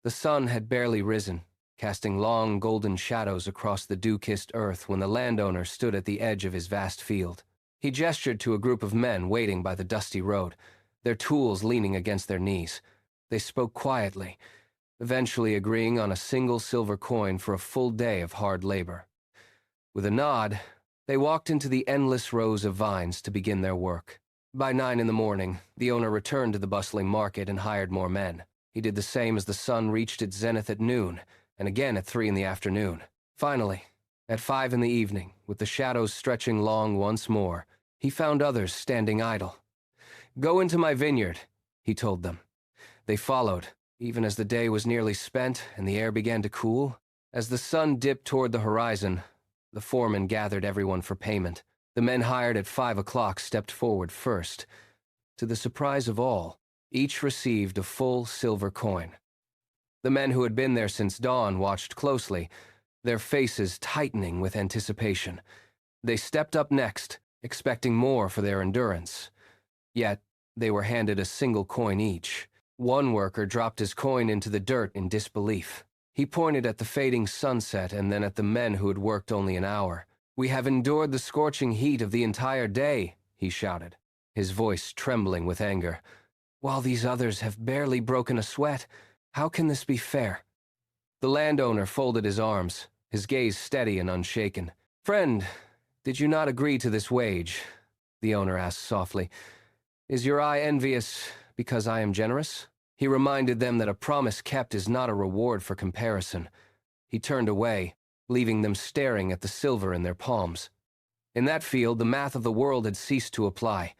The sun had barely risen, casting long golden shadows across the dew-kissed earth when the landowner stood at the edge of his vast field. He gestured to a group of men waiting by the dusty road, their tools leaning against their knees. They spoke quietly, eventually agreeing on a single silver coin for a full day of hard labor. With a nod, they walked into the endless rows of vines to begin their work. By 9 in the morning, the owner returned to the bustling market and hired more men. He did the same as the sun reached its zenith at noon, and again at 3 in the afternoon. Finally, at 5 in the evening, with the shadows stretching long once more, he found others standing idle. "Go into my vineyard," he told them. They followed, even as the day was nearly spent and the air began to cool. As the sun dipped toward the horizon, the foreman gathered everyone for payment. The men hired at 5 o'clock stepped forward first. To the surprise of all, each received a full silver coin. The men who had been there since dawn watched closely, their faces tightening with anticipation. They stepped up next, expecting more for their endurance. Yet, they were handed a single coin each. One worker dropped his coin into the dirt in disbelief. He pointed at the fading sunset and then at the men who had worked only an hour. "We have endured the scorching heat of the entire day," he shouted, his voice trembling with anger. "While these others have barely broken a sweat, how can this be fair?" The landowner folded his arms, his gaze steady and unshaken. "Friend, did you not agree to this wage?" the owner asked softly. "Is your eye envious because I am generous?" He reminded them that a promise kept is not a reward for comparison. He turned away, leaving them staring at the silver in their palms. In that field, the math of the world had ceased to apply.